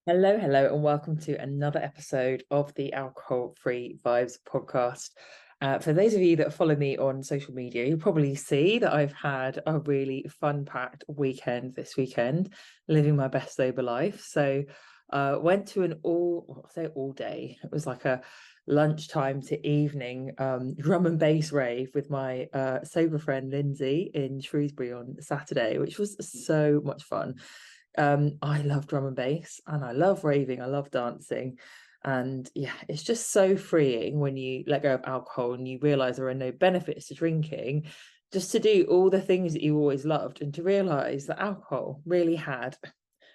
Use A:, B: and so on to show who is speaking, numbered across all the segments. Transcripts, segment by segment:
A: Hello, hello, and welcome to another episode of the Alcohol Free Vibes podcast. For those of you that follow me on social media, you'll probably see that I've had a really fun-packed weekend this weekend, living my best sober life. So, went to an all day. It was like a lunchtime to evening drum and bass rave with my sober friend Lindsay in Shrewsbury on Saturday, which was so much fun. I love drum and bass and I love raving, I love dancing. And yeah, it's just so freeing when you let go of alcohol and you realize there are no benefits to drinking, just to do all the things that you always loved and to realize that alcohol really had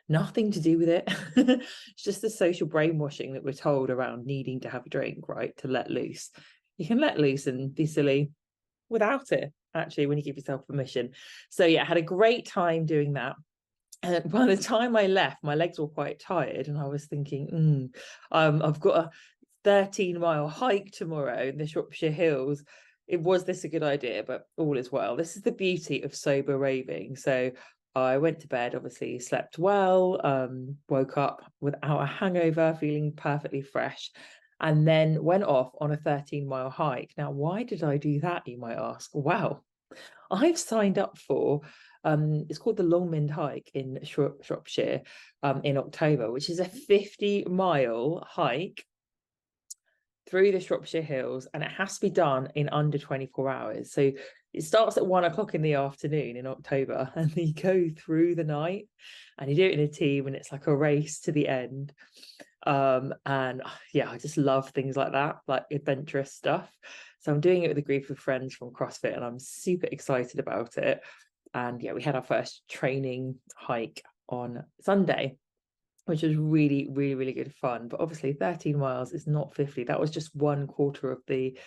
A: nothing to do with it. It's just the social brainwashing that we're told around needing to have a drink, right? To let loose. You can let loose and be silly without it, actually, when you give yourself permission. So yeah, I had a great time doing that. And by the time I left, my legs were quite tired, and I was thinking, I've got a 13-mile hike tomorrow in the Shropshire Hills. Was this a good idea? But all is well. This is the beauty of sober raving. So I went to bed, obviously slept well, woke up without a hangover, feeling perfectly fresh, and then went off on a 13-mile hike. Now, why did I do that, you might ask? Well, I've signed up for it's called the Longmynd hike in Shropshire in October, which is a 50-mile hike through the Shropshire Hills, and it has to be done in under 24 hours. So it starts at 1 o'clock in the afternoon in October, and you go through the night, and you do it in a team, and it's like a race to the end. And yeah, I just love things like that, like adventurous stuff. So I'm doing it with a group of friends from CrossFit, and I'm super excited about it. And yeah, we had our first training hike on Sunday, which was really, really, really good fun. But obviously 13 miles is not 50. That was just 1/4 of the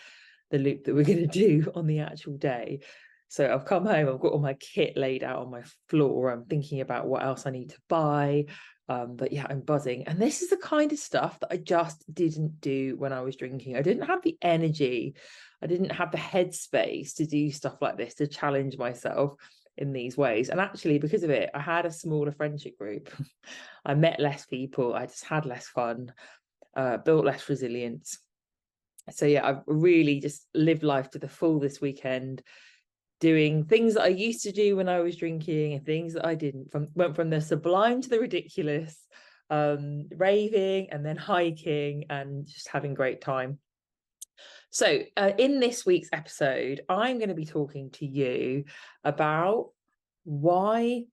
A: loop that we're going to do on the actual day. So I've come home, I've got all my kit laid out on my floor. I'm thinking about what else I need to buy. But yeah, I'm buzzing. And this is the kind of stuff that I just didn't do when I was drinking. I didn't have the energy. I didn't have the headspace to do stuff like this, to challenge myself in these ways. And actually, because of it, I had a smaller friendship group. I met less people. I just had less fun, built less resilience. So yeah, I've really just lived life to the full this weekend, doing things that I used to do when I was drinking and things that I didn't. Went from the sublime to the ridiculous, raving and then hiking and just having great time. So in this week's episode, I'm going to be talking to you about why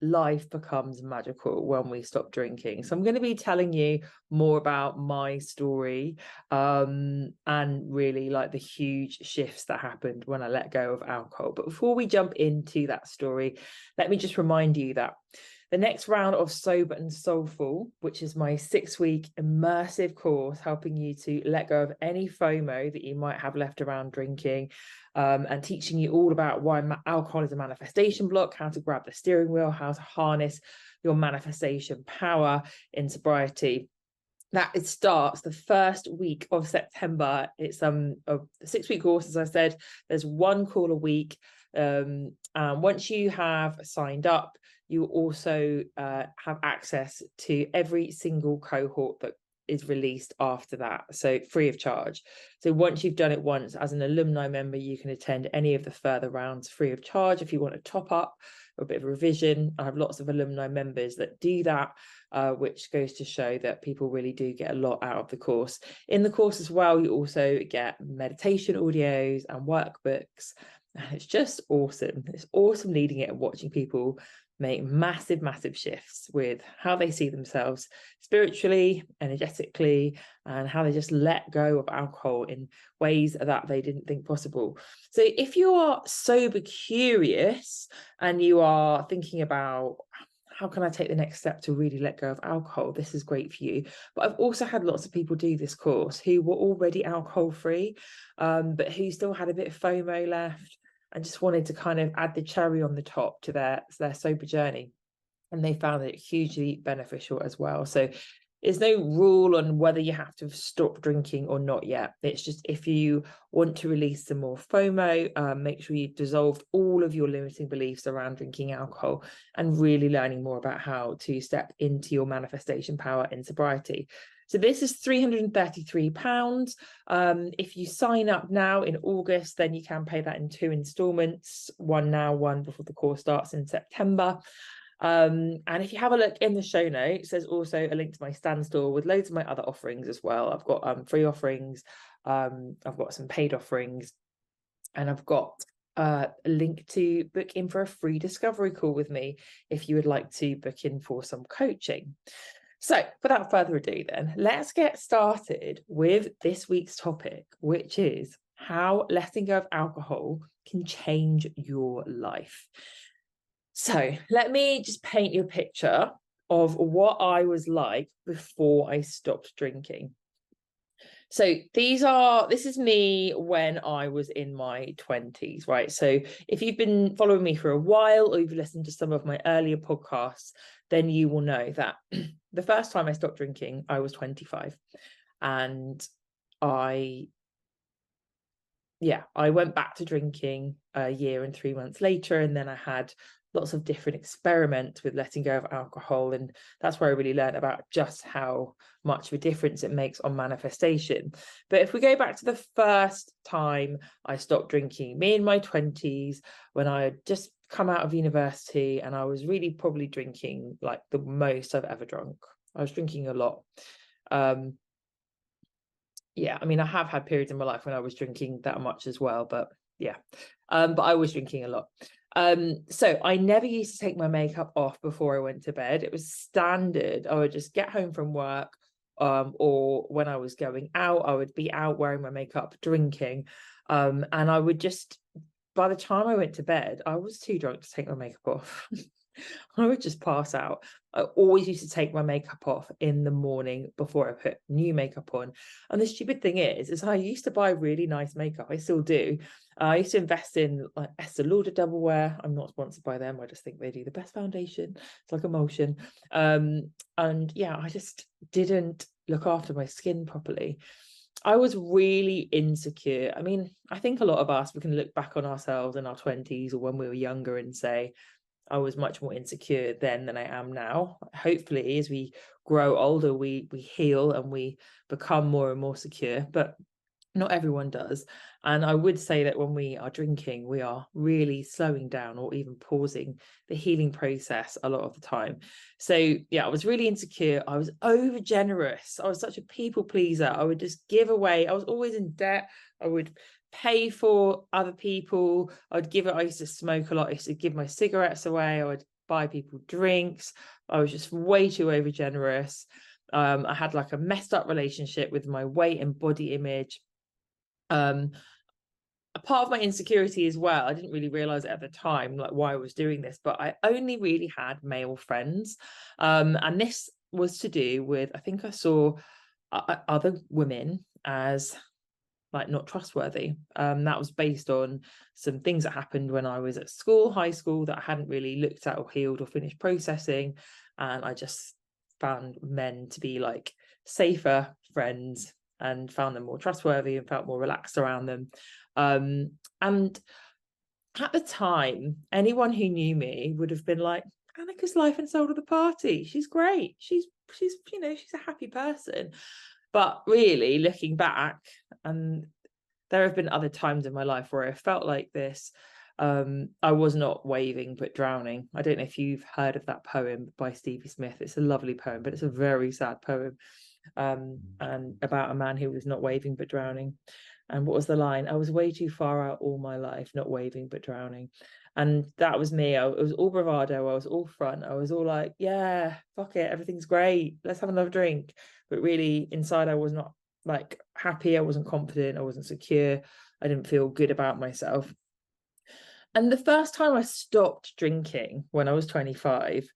A: life becomes magical when we stop drinking. So I'm going to be telling you more about my story, and really like the huge shifts that happened when I let go of alcohol. But before we jump into that story, let me just remind you that the next round of Sober and Soulful, which is my 6-week immersive course helping you to let go of any FOMO that you might have left around drinking, and teaching you all about why alcohol is a manifestation block, how to grab the steering wheel, how to harness your manifestation power in sobriety. That it starts the first week of September. It's a 6-week course, as I said. There's one call a week. And once you have signed up, you also have access to every single cohort that is released after that, so free of charge. So once you've done it once as an alumni member, you can attend any of the further rounds free of charge. If you want to top up or a bit of revision, I have lots of alumni members that do that, which goes to show that people really do get a lot out of the course. In the course as well, you also get meditation audios and workbooks. And it's just awesome. It's awesome leading it and watching people make massive shifts with how they see themselves spiritually, energetically, and how they just let go of alcohol in ways that they didn't think possible. So if you are sober curious and you are thinking about how can I take the next step to really let go of alcohol, this is great for you. But I've also had lots of people do this course who were already alcohol free, but who still had a bit of FOMO left and just wanted to kind of add the cherry on the top to their sober journey. And they found it hugely beneficial as well. So there's no rule on whether you have to have stopped drinking or not yet. It's just, if you want to release some more FOMO, make sure you've dissolved all of your limiting beliefs around drinking alcohol and really learning more about how to step into your manifestation power in sobriety. So this is £333. If you sign up now in August, then you can pay that in 2 installments, one now, one before the course starts in September. And if you have a look in the show notes, there's also a link to my Stanstore with loads of my other offerings as well. I've got free offerings, I've got some paid offerings, and I've got a link to book in for a free discovery call with me if you would like to book in for some coaching. So without further ado, then let's get started with this week's topic, which is how letting go of alcohol can change your life. So let me just paint you a picture of what I was like before I stopped drinking. So this is me when I was in my 20s, right? So if you've been following me for a while, or you've listened to some of my earlier podcasts, then you will know that the first time I stopped drinking, I was 25. And I went back to drinking a year and 3 months later, and then I had lots of different experiments with letting go of alcohol, and that's where I really learned about just how much of a difference it makes on manifestation. But if we go back to the first time I stopped drinking, me in my 20s, when I had just come out of university, and I was really probably drinking like the most I've ever drunk. I was drinking a lot. Yeah, I mean, I have had periods in my life when I was drinking that much as well, but yeah, but I was drinking a lot. So I never used to take my makeup off before I went to bed. It was standard. I would just get home from work, or when I was going out, I would be out wearing my makeup, drinking, and I would just, by the time I went to bed, I was too drunk to take my makeup off. I would just pass out. I always used to take my makeup off in the morning before I put new makeup on. And the stupid thing is I used to buy really nice makeup. I still do. I used to invest in like Estee Lauder Double Wear. I'm not sponsored by them. I just think they do the best foundation. It's like emulsion. And yeah, I just didn't look after my skin properly. I was really insecure. I mean, I think a lot of us, we can look back on ourselves in our 20s or when we were younger and say, I was much more insecure then than I am now. Hopefully, as we grow older, we heal and we become more and more secure, but not everyone does. And I would say that when we are drinking, we are really slowing down or even pausing the healing process a lot of the time. So yeah, I was really insecure. I was over generous. I was such a people pleaser. I would just give away. I was always in debt. I would pay for other people. I used to smoke a lot. I used to give my cigarettes away. I would buy people drinks. I was just way too over generous. I had like a messed up relationship with my weight and body image. A part of my insecurity as well, I didn't really realize it at the time, like why I was doing this, but I only really had male friends. And this was to do with, I think I saw other women as like not trustworthy. That was based on some things that happened when I was at school, high school, that I hadn't really looked at or healed or finished processing. And I just found men to be like safer friends and found them more trustworthy and felt more relaxed around them. And at the time, anyone who knew me would have been like, Annika's life and soul of the party. She's great. She's she's a happy person. But really, looking back, and there have been other times in my life where I felt like this. I was not waving but drowning. I don't know if you've heard of that poem by Stevie Smith. It's a lovely poem, but it's a very sad poem, and about a man who was not waving but drowning. And what was the line? I was way too far out all my life, not waving but drowning. And that was me. It was all bravado. I was all front. I was all like, yeah, fuck it, everything's great, let's have another drink. But really inside, I was not like happy. I wasn't confident. I wasn't secure. I didn't feel good about myself. And the first time I stopped drinking when I was 25,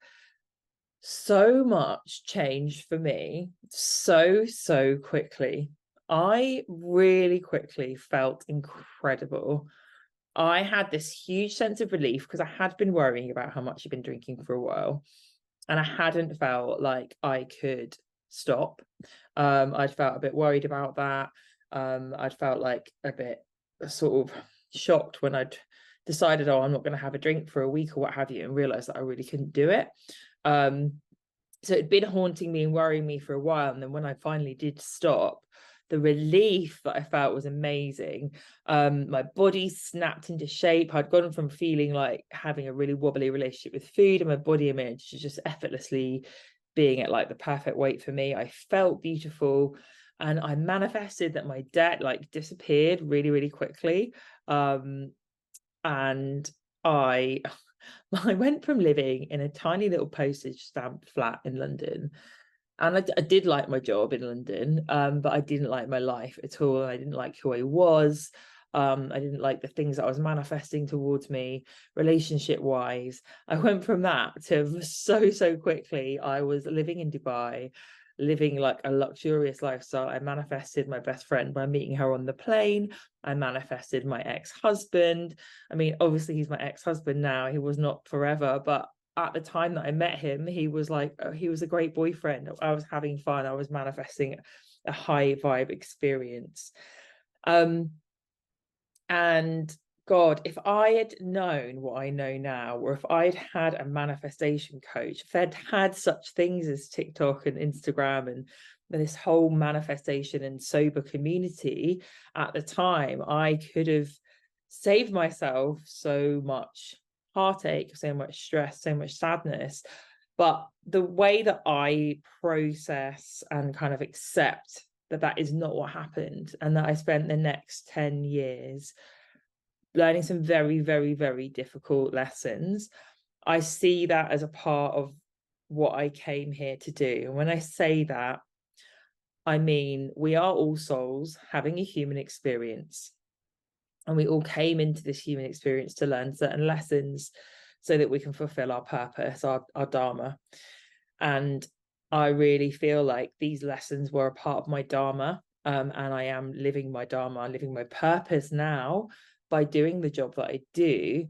A: so much changed for me so quickly. I really quickly felt incredible. I had this huge sense of relief because I had been worrying about how much I'd been drinking for a while, and I hadn't felt like I could stop. I'd felt a bit worried about that. I'd felt like a bit sort of shocked when I'd decided, oh, I'm not going to have a drink for a week or what have you, and realized that I really couldn't do it. So it'd been haunting me and worrying me for a while. And then when I finally did stop, the relief that I felt was amazing. My body snapped into shape. I'd gone from feeling like having a really wobbly relationship with food and my body image to just effortlessly being at like the perfect weight for me. I felt beautiful, and I manifested that my debt like disappeared really, really quickly. And I went from living in a tiny little postage stamp flat in London, and I did like my job in London, but I didn't like my life at all. I didn't like who I was. I didn't like the things that I was manifesting towards me, relationship wise. I went from that to so quickly. I was living in Dubai, living like a luxurious lifestyle. I manifested my best friend by meeting her on the plane. I manifested my ex-husband. I mean, obviously he's my ex-husband now. He was not forever, but at the time that I met him, he was a great boyfriend. I was having fun. I was manifesting a high vibe experience. And God, if I had known what I know now, or if I'd had a manifestation coach, if I'd had such things as TikTok and Instagram and this whole manifestation and sober community at the time, I could have saved myself so much heartache, so much stress, so much sadness. But the way that I process and kind of accept that is not what happened, and that I spent the next 10 years learning some very, very, very difficult lessons, I see that as a part of what I came here to do. And when I say that, I mean, we are all souls having a human experience. And we all came into this human experience to learn certain lessons so that we can fulfill our purpose, our dharma. And I really feel like these lessons were a part of my dharma. And I am living my dharma, living my purpose now by doing the job that I do,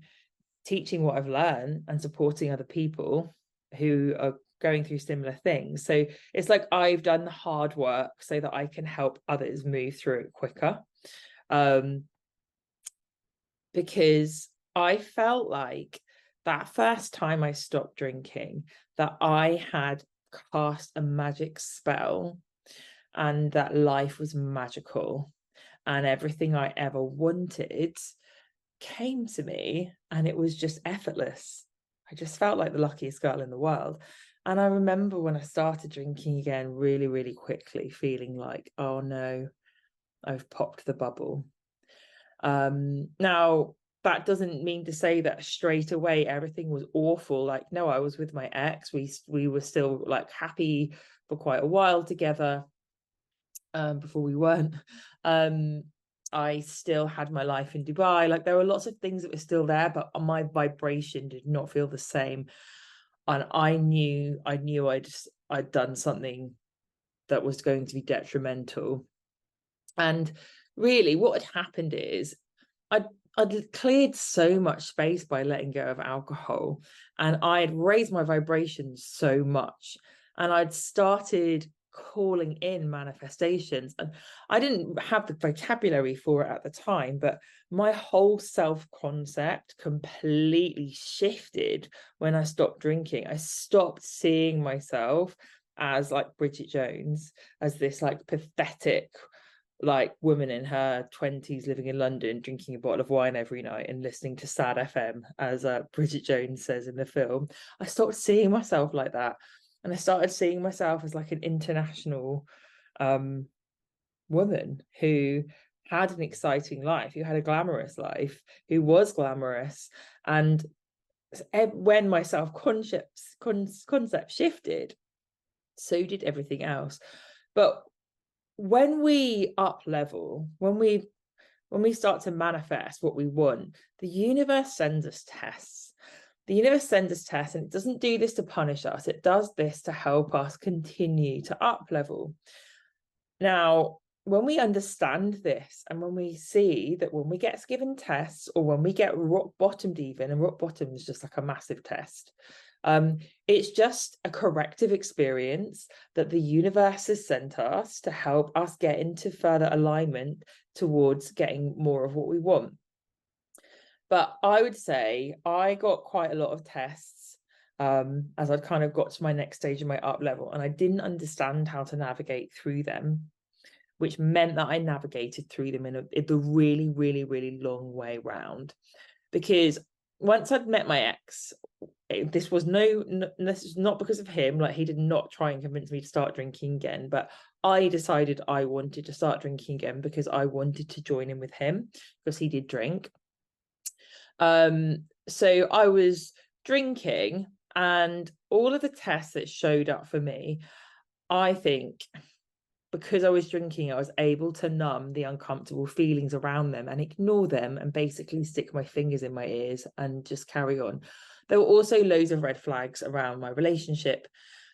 A: teaching what I've learned and supporting other people who are going through similar things. So it's like I've done the hard work so that I can help others move through it quicker. Because I felt like that first time I stopped drinking, that I had cast a magic spell and that life was magical and everything I ever wanted came to me, and it was just effortless. I just felt like the luckiest girl in the world. And I remember when I started drinking again really, really quickly, feeling like, oh no, I've popped the bubble. Now, that doesn't mean to say that straight away everything was awful. Like, no, I was with my ex. We were still like happy for quite a while together, before we weren't. I still had my life in Dubai. Like, there were lots of things that were still there, but my vibration did not feel the same. And I knew I'd done something that was going to be detrimental. And really what had happened is I'd cleared so much space by letting go of alcohol, and I had raised my vibrations so much, and I'd started calling in manifestations. And I didn't have the vocabulary for it at the time, but my whole self-concept completely shifted when I stopped drinking. I stopped seeing myself as like Bridget Jones, as this like pathetic like woman in her 20s living in London, drinking a bottle of wine every night and listening to sad FM, as Bridget Jones says in the film. I started seeing myself like that, and I started seeing myself as like an international woman who had an exciting life, who had a glamorous life, who was glamorous. And when my concept shifted, so did everything else. But when we up level, when we start to manifest what we want, the universe sends us tests. The universe sends us tests, and it doesn't do this to punish us. It does this to help us continue to up level. Now, when we understand this, and when we see that when we get given tests, or when we get rock bottomed even, and rock bottom is just like a massive test, It's just a corrective experience that the universe has sent us to help us get into further alignment towards getting more of what we want. But I would say I got quite a lot of tests as I'd kind of got to my next stage of my up level, and I didn't understand how to navigate through them, which meant that I navigated through them in the really, really, really long way round. Because once I'd met my ex, this was this is not because of him. Like, he did not try and convince me to start drinking again, but I decided I wanted to start drinking again because I wanted to join in with him because he did drink. So I was drinking, and all of the tests that showed up for me, I think because I was drinking, I was able to numb the uncomfortable feelings around them and ignore them and basically stick my fingers in my ears and just carry on. There were also loads of red flags around my relationship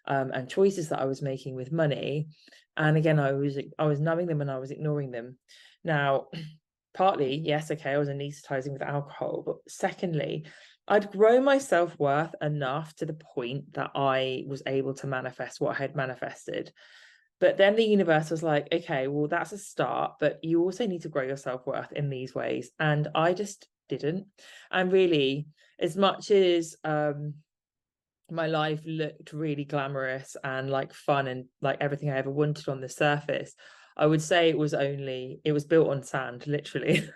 A: and choices that I was making with money. And again, I was numbing them and I was ignoring them. Now, partly, yes, okay, I was anesthetizing with alcohol, but secondly, I'd grown my self-worth enough to the point that I was able to manifest what I had manifested. But then the universe was like, okay, well, that's a start, but you also need to grow your self-worth in these ways. And I just didn't. And really, as much as my life looked really glamorous and like fun and like everything I ever wanted on the surface, I would say it was built on sand, literally,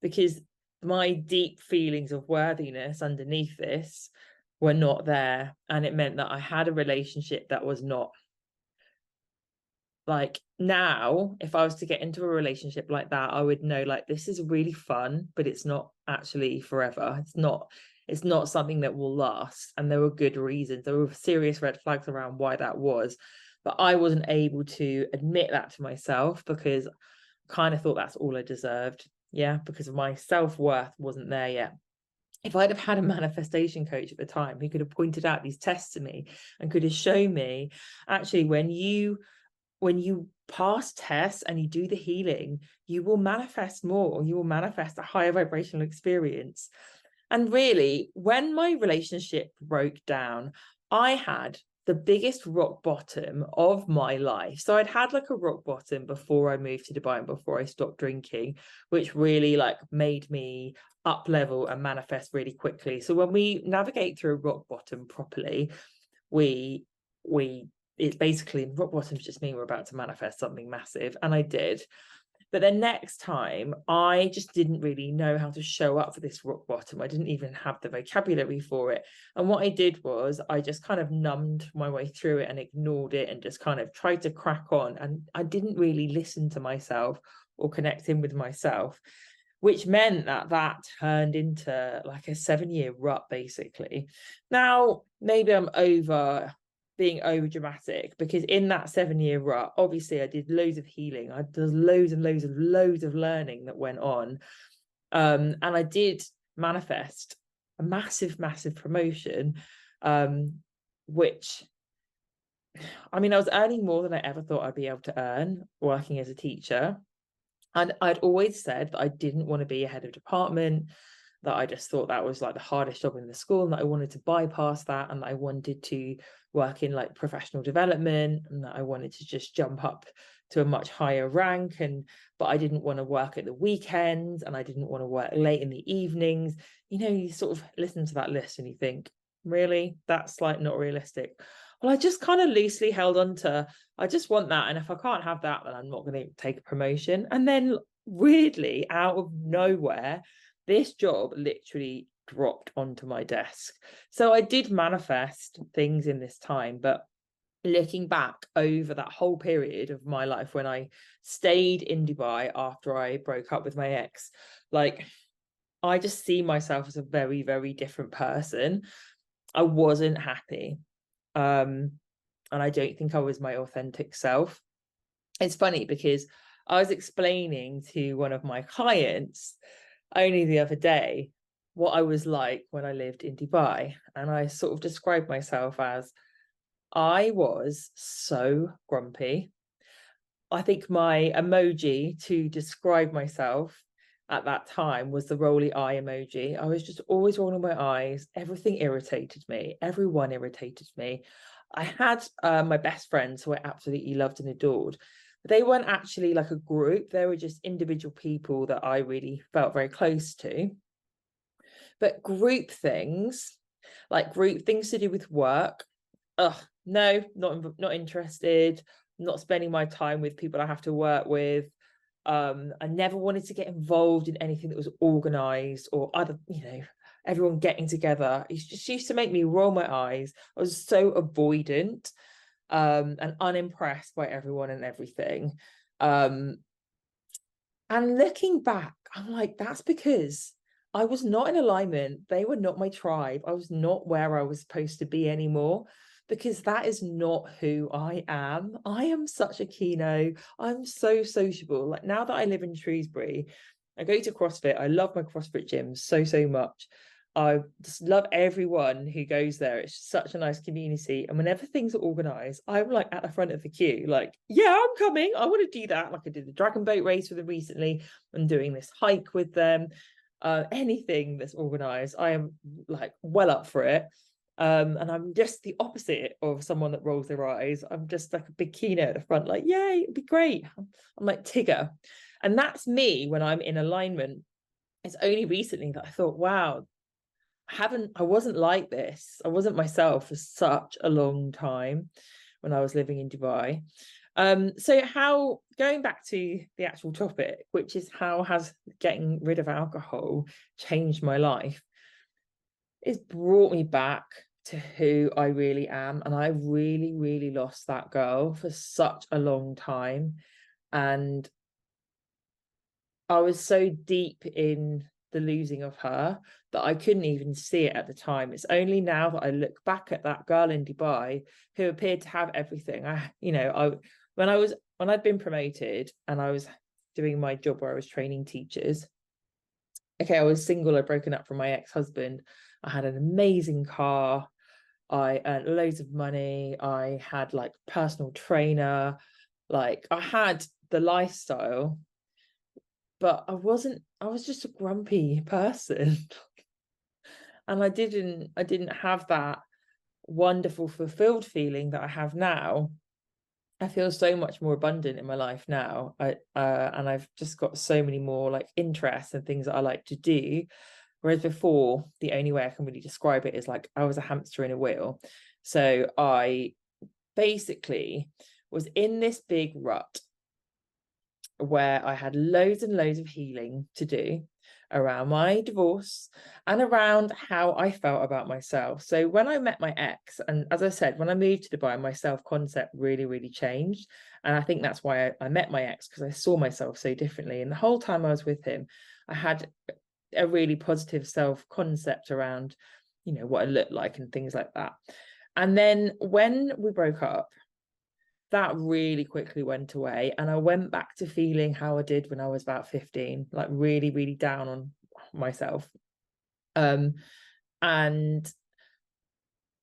A: because my deep feelings of worthiness underneath this were not there. And it meant that I had a relationship that was not. Like, now, if I was to get into a relationship like that, I would know, like, this is really fun, but it's not actually forever. It's not something that will last. And there were good reasons. There were serious red flags around why that was. But I wasn't able to admit that to myself because I kind of thought that's all I deserved. Yeah, because my self-worth wasn't there yet. If I'd have had a manifestation coach at the time who could have pointed out these tests to me and could have shown me, actually, when you pass tests and you do the healing, you will manifest more, you will manifest a higher vibrational experience. And really, when my relationship broke down, I had the biggest rock bottom of my life. So I'd had like a rock bottom before I moved to Dubai and before I stopped drinking, which really like made me up level and manifest really quickly. So when we navigate through a rock bottom properly, we it's basically, rock bottoms just mean we're about to manifest something massive, and I did. But then next time, I just didn't really know how to show up for this rock bottom. I didn't even have the vocabulary for it. And what I did was I just kind of numbed my way through it and ignored it and just kind of tried to crack on. And I didn't really listen to myself or connect in with myself, which meant that turned into like a 7-year rut, basically. Now, maybe I'm being over dramatic, because in that 7-year rut, obviously I did loads of healing. There's loads and loads of learning that went on. And I did manifest a massive promotion, which, I mean, I was earning more than I ever thought I'd be able to earn working as a teacher. And I'd always said that I didn't want to be a head of department, that I just thought that was like the hardest job in the school, and that I wanted to bypass that, and that I wanted to work in like professional development, and that I wanted to just jump up to a much higher rank. But I didn't want to work at the weekends, and I didn't want to work late in the evenings. You know, you sort of listen to that list and you think, really, that's like not realistic. Well, I just kind of loosely held on to, I just want that, and if I can't have that, then I'm not going to take a promotion. And then weirdly, out of nowhere, this job literally dropped onto my desk. So I did manifest things in this time, but looking back over that whole period of my life when I stayed in Dubai after I broke up with my ex, like, I just see myself as a very, very different person. I wasn't happy. And I don't think I was my authentic self. It's funny because I was explaining to one of my clients only the other day what I was like when I lived in Dubai. And I sort of described myself as, I was so grumpy. I think my emoji to describe myself at that time was the rolly eye emoji. I was just always rolling my eyes. Everything irritated me. Everyone irritated me. I had my best friends who I absolutely loved and adored. They weren't actually like a group. They were just individual people that I really felt very close to. But group things, like group things to do with work, no, not interested. Not spending my time with people I have to work with. I never wanted to get involved in anything that was organized or other, everyone getting together. It just used to make me roll my eyes. I was so avoidant, and unimpressed by everyone and everything. And looking back, I'm like, that's because I was not in alignment. They were not my tribe. I was not where I was supposed to be anymore, because that is not who I am. I am such a kino. I'm so sociable. Like, now that I live in Shrewsbury, I go to CrossFit. I love my CrossFit gym so, so much. I just love everyone who goes there. It's such a nice community. And whenever things are organized, I'm like at the front of the queue, like, yeah, I'm coming. I want to do that. Like, I did the dragon boat race with them recently. I'm doing this hike with them. Anything that's organized, I am like well up for it. And I'm just the opposite of someone that rolls their eyes. I'm just like a big keynote at the front, like, yay, it'd be great. I'm like Tigger. And that's me when I'm in alignment. It's only recently that I thought, wow, I wasn't like this. I wasn't myself for such a long time when I was living in Dubai. So how, going back to the actual topic, which is how has getting rid of alcohol changed my life, it's brought me back to who I really am. And I really, really lost that girl for such a long time. And I was so deep in the losing of her that I couldn't even see it at the time. It's only now that I look back at that girl in Dubai who appeared to have everything. When I'd been promoted and I was doing my job where I was training teachers. Okay, I was single. I'd broken up from my ex-husband. I had an amazing car. I earned loads of money. I had like personal trainer. Like, I had the lifestyle, but I was just a grumpy person. And I didn't have that wonderful fulfilled feeling that I have now. I feel so much more abundant in my life now. And I've just got so many more like interests and things that I like to do. Whereas before, the only way I can really describe it is like I was a hamster in a wheel. So I basically was in this big rut where I had loads and loads of healing to do around my divorce and around how I felt about myself. So when I met my ex, and as I said, when I moved to Dubai, my self-concept really, really changed. And I think that's why I met my ex, because I saw myself so differently. And the whole time I was with him, I had a really positive self-concept around, what I looked like and things like that. And then when we broke up, that really quickly went away, and I went back to feeling how I did when I was about 15, like really, really down on myself. And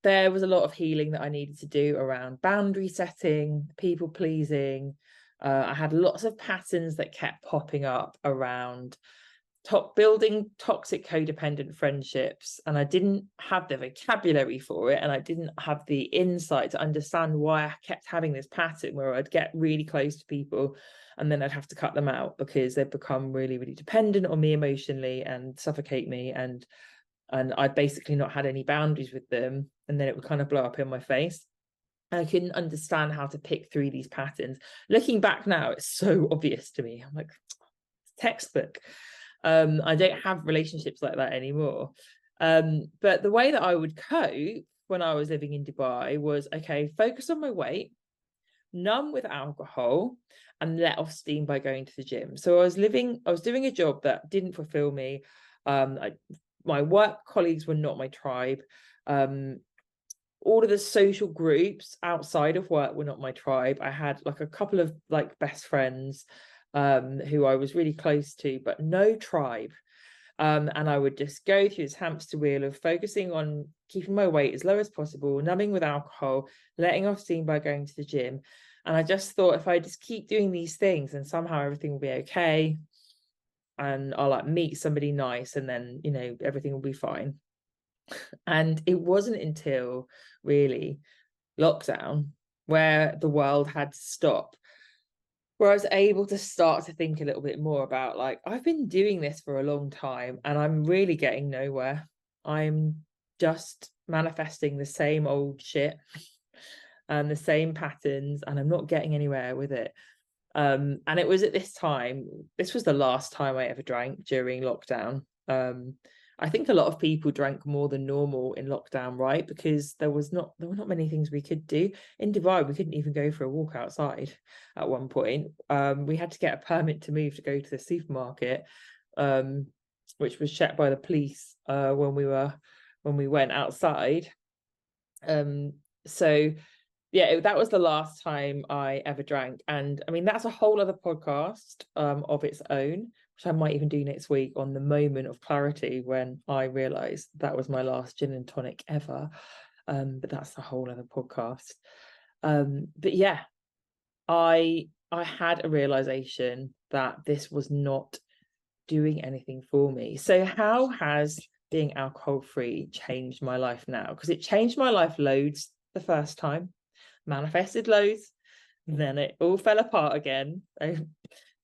A: there was a lot of healing that I needed to do around boundary setting, people pleasing. I had lots of patterns that kept popping up around building toxic codependent friendships, and I didn't have the vocabulary for it, and I didn't have the insight to understand why I kept having this pattern where I'd get really close to people and then I'd have to cut them out because they'd become really, really dependent on me emotionally and suffocate me, and I'd basically not had any boundaries with them, and then it would kind of blow up in my face. And I couldn't understand how to pick through these patterns. Looking back now, it's so obvious to me. I'm like, textbook. I don't have relationships like that anymore. But the way that I would cope when I was living in Dubai was, okay, focus on my weight, numb with alcohol, and let off steam by going to the gym. So I was doing a job that didn't fulfill me. My work colleagues were not my tribe. All of the social groups outside of work were not my tribe. I had like a couple of like best friends who I was really close to, but no tribe. And I would just go through this hamster wheel of focusing on keeping my weight as low as possible, numbing with alcohol, letting off steam by going to the gym. And I just thought, if I just keep doing these things, then somehow everything will be okay. and I'll like meet somebody nice, and then, you know, everything will be fine. And it wasn't until really lockdown, where the world had to stop, where I was able to start to think a little bit more about, like, I've been doing this for a long time and I'm really getting nowhere. I'm just manifesting the same old shit and the same patterns, and I'm not getting anywhere with it. And it was at this time, this was the last time I ever drank during lockdown. I think a lot of people drank more than normal in lockdown, right? Because there were not many things we could do. In Dubai, we couldn't even go for a walk outside at one point. We had to get a permit to move to go to the supermarket, which was checked by the police when we went outside. So yeah, that was the last time I ever drank. And I mean, that's a whole other podcast of its own, which I might even do next week, on the moment of clarity when I realized that was my last gin and tonic ever. But that's a whole other podcast. But yeah, I had a realization that this was not doing anything for me. So how has being alcohol free changed my life now? Because it changed my life loads the first time, manifested loads, then it all fell apart again.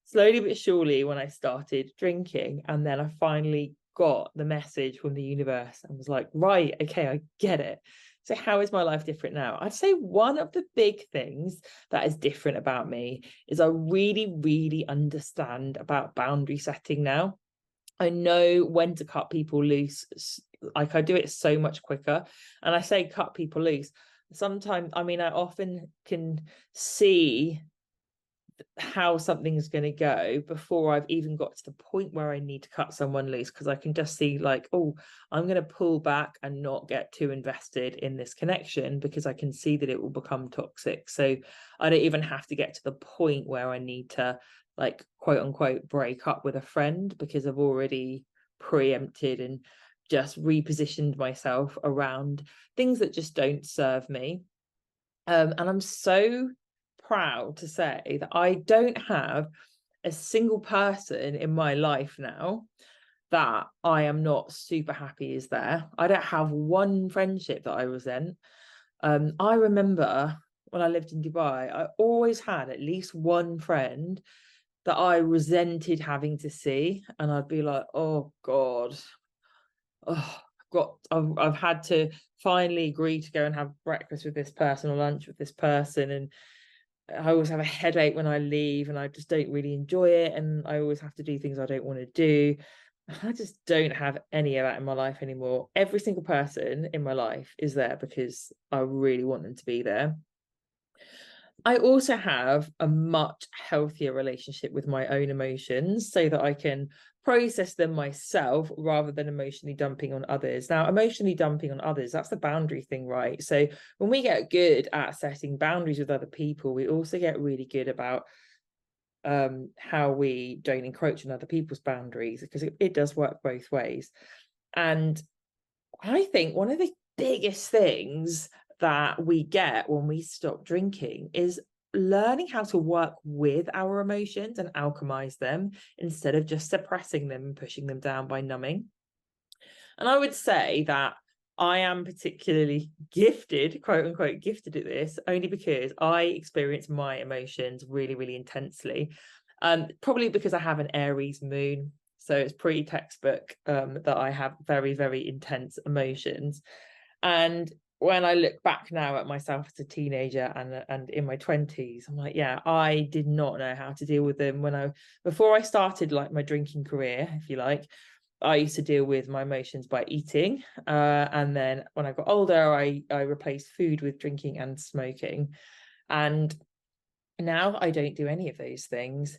A: Slowly but surely, when I started drinking, and then I finally got the message from the universe and was like, right, okay, I get it. So how is my life different now? I'd say one of the big things that is different about me is I really, really understand about boundary setting now. I know when to cut people loose. Like, I do it so much quicker. And I say cut people loose. Sometimes, I mean, I often can see how something's going to go before I've even got to the point where I need to cut someone loose, because I can just see, like, oh, I'm going to pull back and not get too invested in this connection, because I can see that it will become toxic. So I don't even have to get to the point where I need to, like, quote unquote, break up with a friend, because I've already preempted and just repositioned myself around things that just don't serve me. And I'm so proud to say that I don't have a single person in my life now that I am not super happy is there. I don't have one friendship that I resent. I remember when I lived in Dubai, I always had at least one friend that I resented having to see, and I'd be like, oh God, I've had to finally agree to go and have breakfast with this person or lunch with this person, and I always have a headache when I leave, and I just don't really enjoy it, and I always have to do things I don't want to do. I just don't have any of that in my life anymore. Every single person in my life is there because I really want them to be there. I also have a much healthier relationship with my own emotions, so that I can process them myself rather than emotionally dumping on others. Now, emotionally dumping on others, that's the boundary thing, right? So when we get good at setting boundaries with other people, we also get really good about how we don't encroach on other people's boundaries, because it does work both ways. And I think one of the biggest things that we get when we stop drinking is learning how to work with our emotions and alchemize them, instead of just suppressing them and pushing them down by numbing. And I would say that I am particularly gifted, quote unquote, gifted at this, only because I experience my emotions really, really intensely. Probably because I have an Aries moon. So it's pretty textbook that I have very, very intense emotions. And when I look back now at myself as a teenager and in my 20s, I'm like, yeah, I did not know how to deal with them before I started, like, my drinking career, if you like. I used to deal with my emotions by eating. And then when I got older, I replaced food with drinking and smoking. And now I don't do any of those things.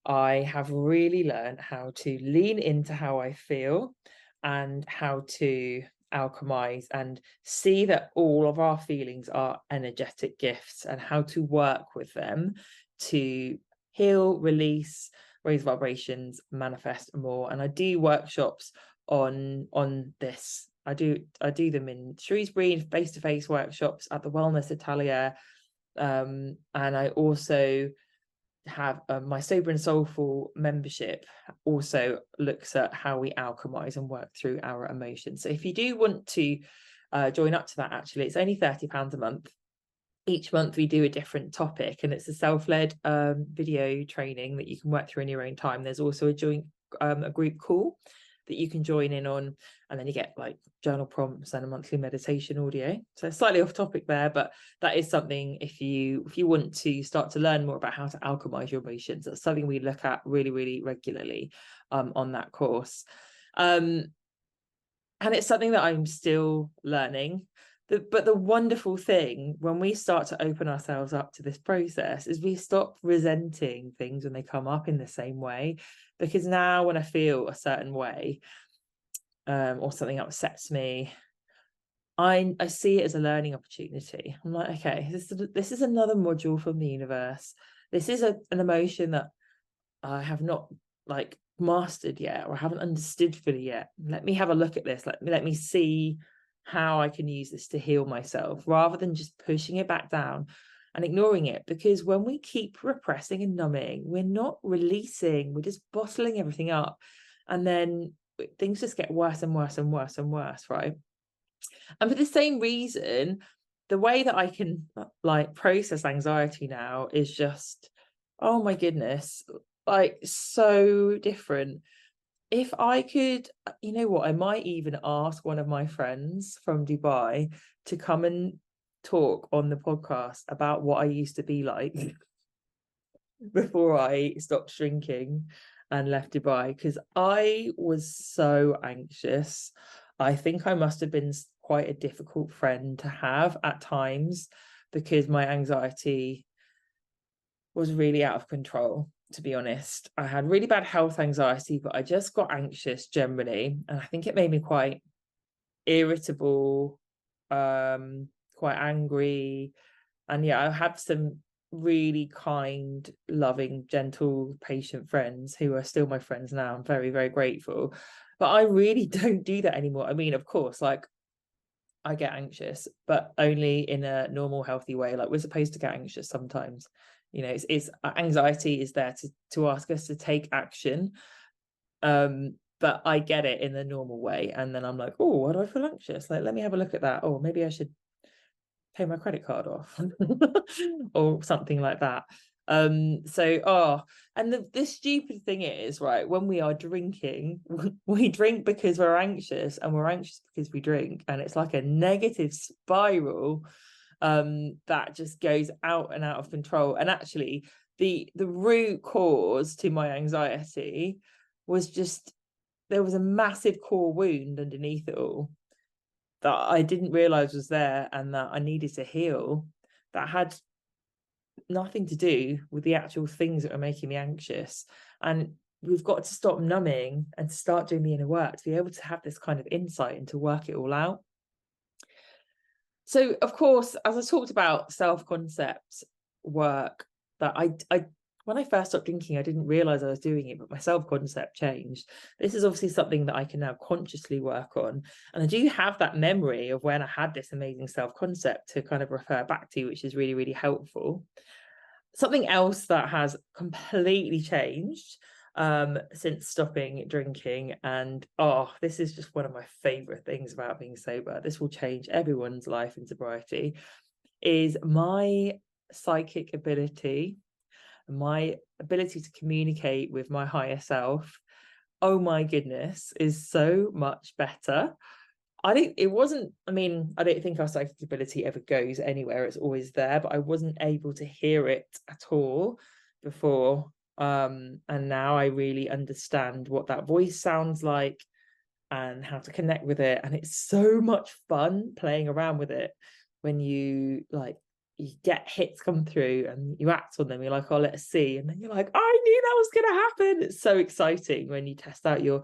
A: I have really learned how to lean into how I feel and how to alchemize and see that all of our feelings are energetic gifts, and how to work with them to heal, release, raise vibrations, manifest more. And I do workshops on this. I do them in Shrewsbury, face-to-face workshops at the Wellness Atelier. And I also have my Sober and Soulful membership also looks at how we alchemize and work through our emotions. So if you do want to join up to that, actually, it's only £30 a month. Each month we do a different topic, and it's a self-led video training that you can work through in your own time. There's also a joint a group call that you can join in on, and then you get like journal prompts and a monthly meditation audio. So slightly off topic there, but that is something, if you want to start to learn more about how to alchemize your emotions, that's something we look at really, really regularly on that course. And it's something that I'm still learning. But the wonderful thing when we start to open ourselves up to this process is we stop resenting things when they come up in the same way. Because now when I feel a certain way or something upsets me, I see it as a learning opportunity. I'm like, okay, this is another module from the universe. This is an emotion that I have not like mastered yet, or I haven't understood fully yet. Let me have a look at this. Let me see how I can use this to heal myself, rather than just pushing it back down and ignoring it. Because when we keep repressing and numbing, we're not releasing, we're just bottling everything up, and then things just get worse and worse and worse and worse, right? And for the same reason, the way that I can like process anxiety now is just, oh my goodness, like so different. If I could, you know what, I might even ask one of my friends from Dubai to come and talk on the podcast about what I used to be like before I stopped drinking and left Dubai, because I was so anxious. I think I must have been quite a difficult friend to have at times, because my anxiety was really out of control, to be honest. I had really bad health anxiety, but I just got anxious generally. And I think it made me quite irritable, quite angry. And yeah, I have some really kind, loving, gentle, patient friends who are still my friends now. I'm very, very grateful. But I really don't do that anymore. I mean, of course, like I get anxious, but only in a normal, healthy way. Like we're supposed to get anxious sometimes. You know, it's anxiety is there to ask us to take action. But I get it in the normal way. And then I'm like, oh, why do I feel anxious? Like, let me have a look at that. Oh, maybe I should pay my credit card off or something like that. And the stupid thing is, right, when we are drinking, we drink because we're anxious, and we're anxious because we drink, and it's like a negative spiral that just goes out and out of control. And actually the root cause to my anxiety was just, there was a massive core wound underneath it all that I didn't realize was there and that I needed to heal, that had nothing to do with the actual things that are making me anxious. And we've got to stop numbing and start doing the inner work to be able to have this kind of insight and to work it all out. So, of course, as I talked about self-concept work, that I when I first stopped drinking, I didn't realize I was doing it, but my self-concept changed. This is obviously something that I can now consciously work on. And I do have that memory of when I had this amazing self-concept to kind of refer back to, which is really, really helpful. Something else that has completely changed since stopping drinking, and this is just one of my favorite things about being sober, this will change everyone's life in sobriety, is my psychic ability, my ability to communicate with my higher self. Oh my goodness, is so much better. I don't think our psychic ability ever goes anywhere. It's always there, but I wasn't able to hear it at all before. And now I really understand what that voice sounds like and how to connect with it. And it's so much fun playing around with it when you get hits come through and you act on them. You're like, oh, let's see. And then you're like, I knew that was going to happen. It's so exciting when you test out your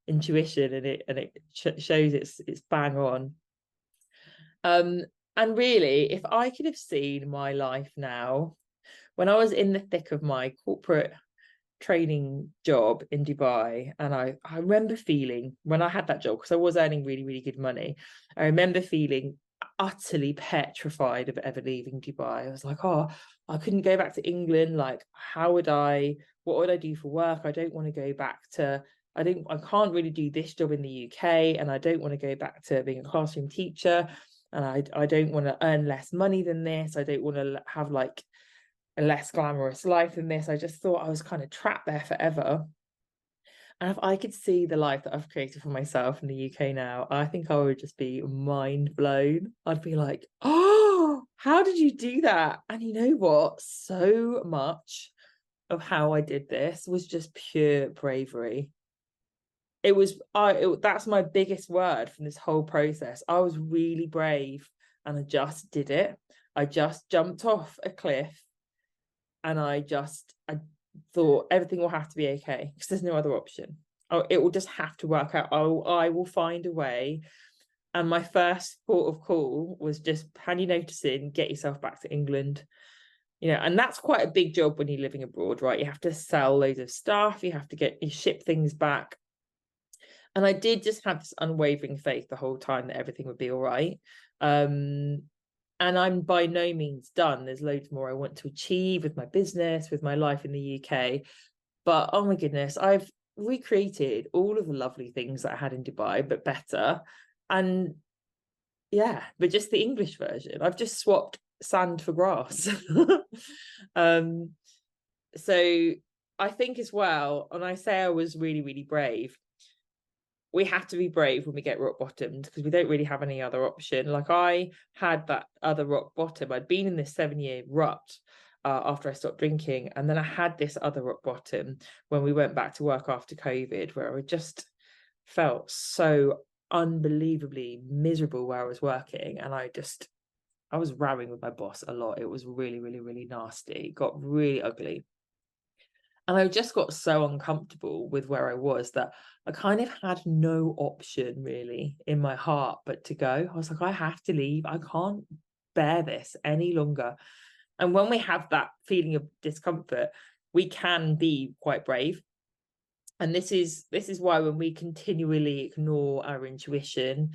A: intuition and it shows it's bang on. And really, if I could have seen my life now when I was in the thick of my corporate training job in Dubai, and I remember feeling, when I had that job, because I was earning really, really good money, I remember feeling utterly petrified of ever leaving Dubai. I was like, oh, I couldn't go back to England. Like, what would I do for work? I don't want to go back to, I can't really do this job in the UK, and I don't want to go back to being a classroom teacher. And I don't want to earn less money than this. I don't want to have like a less glamorous life than this. I just thought I was kind of trapped there forever. And if I could see the life that I've created for myself in the UK now, I think I would just be mind blown. I'd be like, oh, how did you do that? And you know what? So much of how I did this was just pure bravery. That's my biggest word from this whole process. I was really brave, and I just did it. I just jumped off a cliff, and I thought everything will have to be okay because there's no other option. It will just have to work out. I will find a way. And my first port of call was just hand your notice in, get yourself back to England. And that's quite a big job when you're living abroad, right? You have to sell loads of stuff, you have to ship things back. And I did just have this unwavering faith the whole time that everything would be all right. And I'm by no means done. There's loads more I want to achieve with my business, with my life in the UK. But oh my goodness, I've recreated all of the lovely things that I had in Dubai, but better. And yeah, but just the English version. I've just swapped sand for grass. So I think as well, and I say I was really, really brave, we have to be brave when we get rock bottomed because we don't really have any other option. Like, I had that other rock bottom. I'd been in this 7-year rut after I stopped drinking. And then I had this other rock bottom when we went back to work after COVID, where I just felt so unbelievably miserable where I was working. And I was rowing with my boss a lot. It was really, really, really nasty. It got really ugly. And I just got so uncomfortable with where I was that I kind of had no option really in my heart but to go. I was like, I have to leave. I can't bear this any longer. And when we have that feeling of discomfort, we can be quite brave. And this is why when we continually ignore our intuition,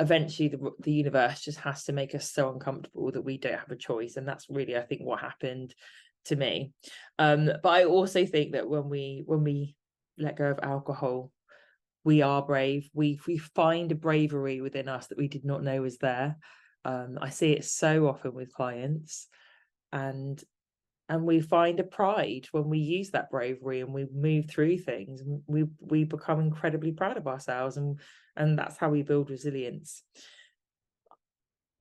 A: eventually the universe just has to make us so uncomfortable that we don't have a choice. And that's really, I think, what happened to me. But I also think that when we let go of alcohol, we are brave. We find a bravery within us that we did not know was there. I see it so often with clients, and we find a pride when we use that bravery and we move through things. We become incredibly proud of ourselves, and that's how we build resilience.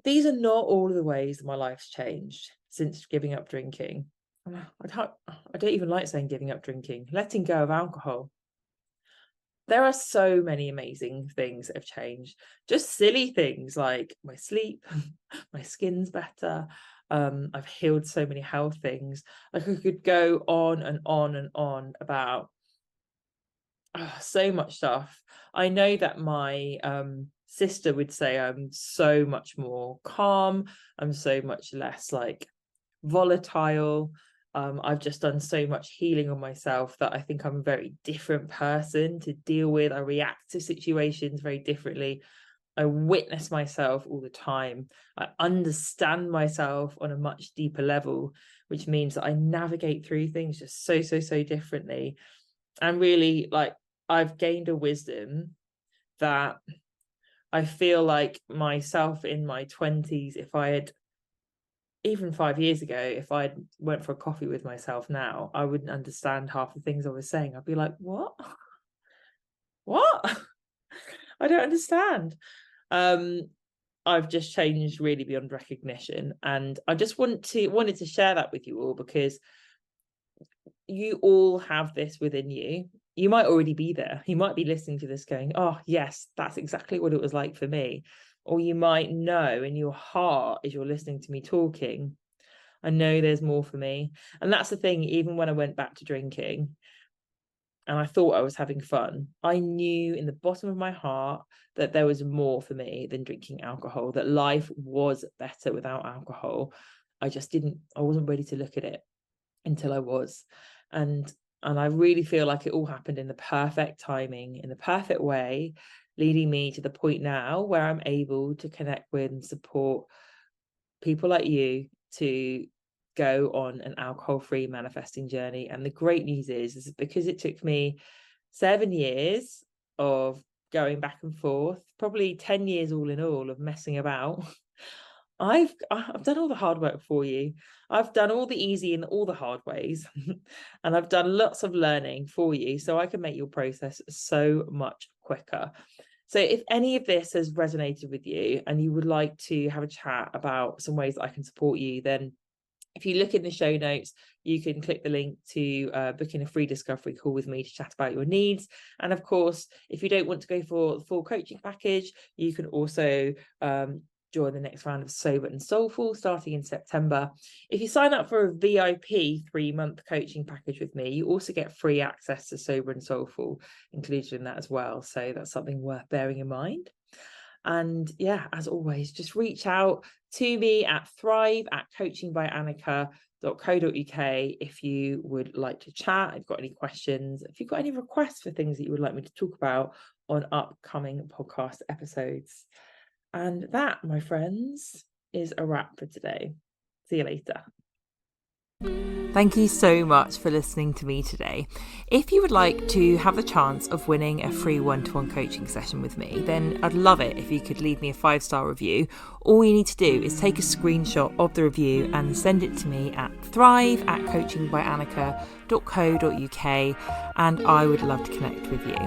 A: These are not all of the ways that my life's changed since giving up drinking. I don't even like saying giving up drinking, letting go of alcohol. There are so many amazing things that have changed. Just silly things like my sleep, my skin's better. I've healed so many health things. Like, I could go on and on and on about so much stuff. I know that my sister would say I'm so much more calm. I'm so much less like volatile. I've just done so much healing on myself that I think I'm a very different person to deal with. I react to situations very differently. I witness myself all the time. I understand myself on a much deeper level, which means that I navigate through things just so differently. And really, like, I've gained a wisdom that I feel like myself in my 20s, if I had, even 5 years ago, if I went for a coffee with myself now, I wouldn't understand half the things I was saying. I'd be like, what? I don't understand. I've just changed really beyond recognition, and I just wanted to share that with you all, because you all have this within you. You might already be there. You might be listening to this going, oh yes, that's exactly what it was like for me. Or you might know in your heart, as you're listening to me talking, I know there's more for me. And that's the thing, even when I went back to drinking and I thought I was having fun, I knew in the bottom of my heart that there was more for me than drinking alcohol, that life was better without alcohol. I wasn't ready to look at it until I was. And I really feel like it all happened in the perfect timing, in the perfect way, leading me to the point now where I'm able to connect with and support people like you to go on an alcohol-free manifesting journey. And the great news is because it took me 7 years of going back and forth, probably 10 years all in all of messing about, I've done all the hard work for you. I've done all the easy and all the hard ways, and I've done lots of learning for you so I can make your process so much quicker. So if any of this has resonated with you and you would like to have a chat about some ways that I can support you, then if you look in the show notes, you can click the link to book in a free discovery call with me to chat about your needs. And of course, if you don't want to go for the full coaching package, you can also join the next round of Sober and Soulful starting in September. If you sign up for a VIP 3-month coaching package with me, you also get free access to Sober and Soulful included in that as well. So that's something worth bearing in mind. And yeah, as always, just reach out to me at thrive@coachingbyannika.co.uk if you would like to chat, if you've got any questions, if you've got any requests for things that you would like me to talk about on upcoming podcast episodes. And that, my friends, is a wrap for today. See you later. Thank you so much for listening to me today. If you would like to have the chance of winning a free one-to-one coaching session with me, then I'd love it if you could leave me a 5-star review. All you need to do is take a screenshot of the review and send it to me at thrive@coachingbyannika.co.uk, and I would love to connect with you.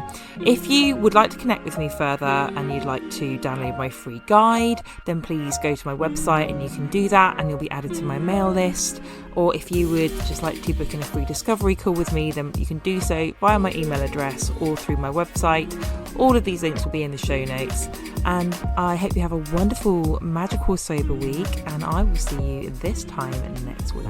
A: If you would like to connect with me further and you'd like to download my free guide, then please go to my website and you can do that and you'll be added to my mail list. Or if you would just like to book in a free discovery call with me, then you can do so via my email address or through my website. All of these links will be in the show notes. And I hope you have a wonderful, magical, sober week, and I will see you this time next week.